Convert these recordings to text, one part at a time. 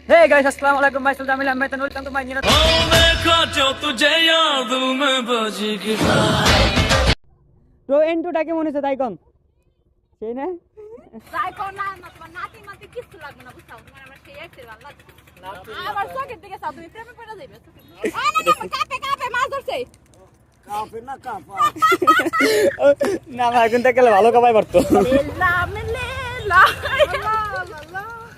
Hey guys, assalamu alaikum. Myself Jamil Ahmed and welcome to my new. তো এন্টুটা কেমন হয়েছে তাই কোন সেই না তাই কোন না তোমার নাতি মাতি কিছু লাগবে না বুঝছো তোমার আমার সেই একটু ভালো লাগছে আবার চোখের দিকে চাও তুমি প্রেমে পড়ে যাবে না কাপে কাপে মাছ ধরছে কাপে না কাপা না ভাই কিন্তু গেলে ভালো কাপাই পারতো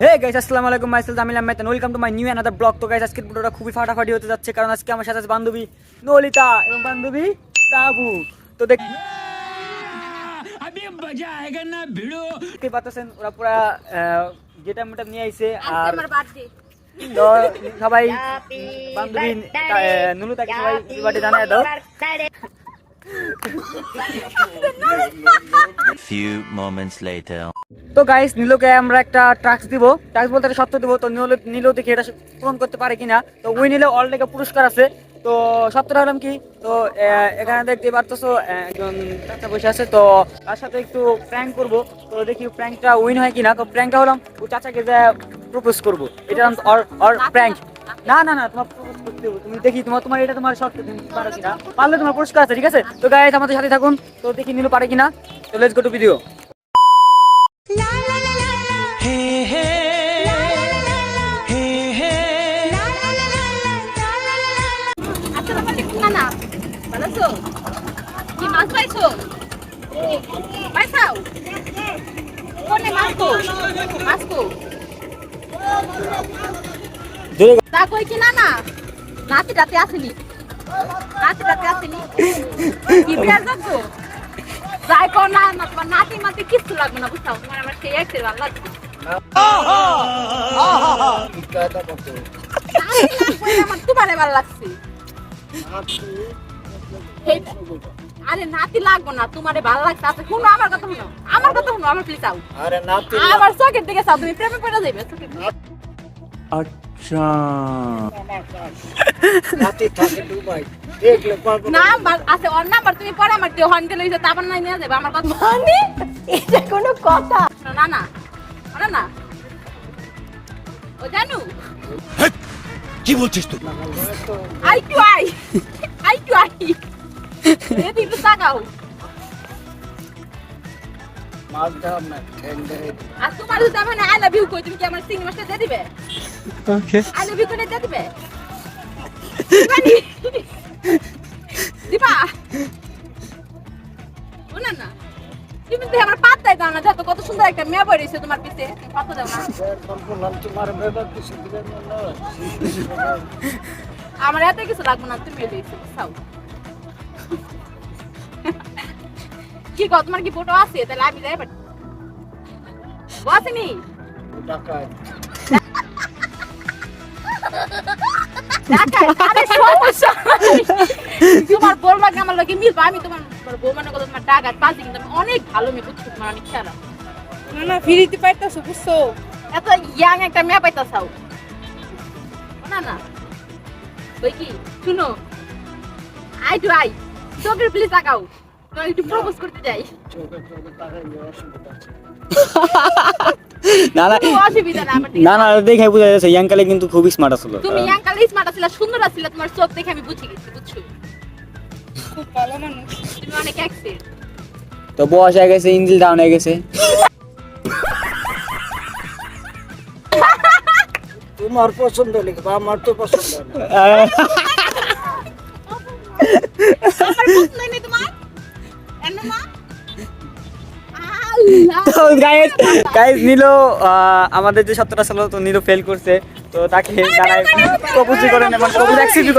Hey guys, assalamu alaikum. Myself Jamil Ahmed and welcome to my new another vlog. তো guys আজকের ভিডিওটা খুবই ফাটাফাটি হতে যাচ্ছে কারণ আজকে আমার সাথে আছে বান্ধবী নলিতা এবং বান্ধবী তাবু। তো দেখ अभी मजा आएगा ना भिड़ो কে পাচ্ছেন ওরা পুরো গেটা মেটা নিয়ে আইছে আর আমার বার্থডে তো সবাই বান্ধবী নুলুতাকে সবাই বার্থডে জানায় দাও। Few moments later. তো গাইস নীলকে আমরা একটা টাস্ক দিব, টাস্ক বলতে একটা সত্য দিব। তো নীল দেখি এটা পূরণ করতে পারে কিনা। তো ওই নিলে অলরেডি পুরস্কার আছে। তো সত্যটা হলাম কি, তো এখানে দেখতে পারতেছো একজন চাচা বসে আছে। তো তার সাথে একটু প্র্যাঙ্ক করব। তো দেখি প্র্যাঙ্কটা উইন হয় কিনা। তো প্র্যাঙ্কটা হলাম ও চাচাকে যে প্রপোজ করব, এটা অর প্র্যাঙ্ক। না না না তোমার প্রপোজ করতে হবে, তুমি দেখি তোমার এটা তোমার শর্ত, তুমি পারো কিনা। পারলে তোমার পুরস্কার আছে, ঠিক আছে। তো গাইস আমাদের সাথে থাকুন, তো দেখি নীল পারে কিনা। তো লেটস গো টু ভিডিও। না ভালো আছো কি মাছ পাইছো পাইছাও কোনে মাছ কো তা কই কি না নাতি রাতে আসেনি কি বিয়ার যাবো যাই কো না তোমার নাতি মাতি কিছু লাগবে না বুঝছো তোমার আমার সেই একটু ভালো লাগছে আমার তোমারে ভালো লাগছে আরে নাতি লাগবো না তোমারে ভালো লাগছে আচ্ছা শুনো আমার কথা শুনো আমার প্লিজ চাও আরে নাতি আমার চোখের দিকে চাও তুমি প্রেমে পড়ে যাবে আচ্ছা নাতি থাকে দুবাই দেখলে পারবো নাম্বার আছে ওর নাম্বার তুমি পরে আমার দিও হন গেলে তারপর নাই নিয়ে যাবে আমার কথা মানে এটা কোনো কথা না না না ও জানু কি বলছিস তুই? আই এদি তো তাকাও মাছ দাম না ঠেঙ্গে আর তোমার যদি আমি আই লাভ ইউ কই তুমি কি আমার সিং মাসে দিয়ে দিবে ওকে আই লাভ ইউ করে দিয়ে দিবে দিবা ওনা না তুমি তো আমার পাত্তাই দাও না যত কত সুন্দর একটা মেয়ে বইছে তোমার পিছে পাত্তা দাও না বললাম তোমার বেবা কিছু দিবেন না আমার এত কিছু লাগবে না তুমি লইছো চাও কি গো তোমার কি ফটো আছে তাহলে আমি যাই বাট বসনি টাকা আরে সমস্যা তোমার বলবা কেমন লাগে মিলবা আমি তোমার বউ মানে কত তোমার টাকা পাচ্ছি কিন্তু আমি অনেক ভালো মেয়ে বুঝছো তোমার অনেক খেলা না ফিরিতে পাইতাছো বুঝছো এত ইয়াং একটা মেয়ে পাইতাছাও না ওই কি শুনো আই চোখের প্লিজ তাকাও তোমার একটু প্রপোজ করতে যাই চোখে টাকা অসুবিধা আছে না না কোনো অসুবিধা না আমার না না দেখে বুঝা যাচ্ছে ইয়াংকালে কিন্তু খুবই স্মার্ট আসলো। তুমি ইয়াং কালে স্মার্ট আছিলা সুন্দর আছিলা তোমার চোখ দেখে আমি বুঝে গেছি বুঝছো খুব ভালো মানুষ তুমি অনেক অ্যাক্সেস তো বয়স হয়ে গেছে, ইঞ্জিল ডাউন হয়ে গেছে। তোমার পছন্দ লিখবা আমার তো পছন্দ না আমার পছন্দ নেই তোমার এন্ন না আল্লাহ তো গাইস নীল আমাদের যে সত্যটা ছিল তো নীল ফেল করছে। তো তাকে জানাই প্রপোজ করে নাই, মানে প্রপোজ অ্যাকসেপ্ট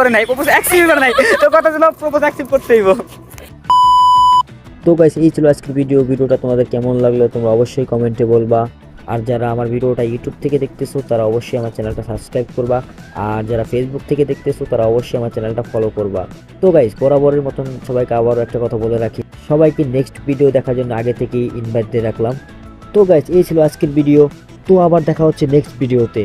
করে নাই। তো কথা ছিল প্রপোজ অ্যাকসেপ্ট করতে হইব। তো গাইস এই ছিল আজকের ভিডিওটা তোমাদের কেমন লাগলো তোমরা অবশ্যই কমেন্টে বলবা। আর যারা আমার ভিডিওটা ইউটিউব থেকে দেখতেছো তারা অবশ্যই আমার চ্যানেলটা সাবস্ক্রাইব করবা, আর যারা ফেসবুক থেকে দেখতেছো তারা অবশ্যই আমার চ্যানেলটা ফলো করবা। তো গাইস বরাবরের মতন সবাইকে আবারও একটা কথা বলে রাখি, সবাইকে নেক্সট ভিডিও দেখার জন্য আগে থেকেই ইনভাইট দিয়ে রাখলাম। তো গাইস এই ছিল আজকের ভিডিও, তো আবার দেখা হচ্ছে নেক্সট ভিডিওতে।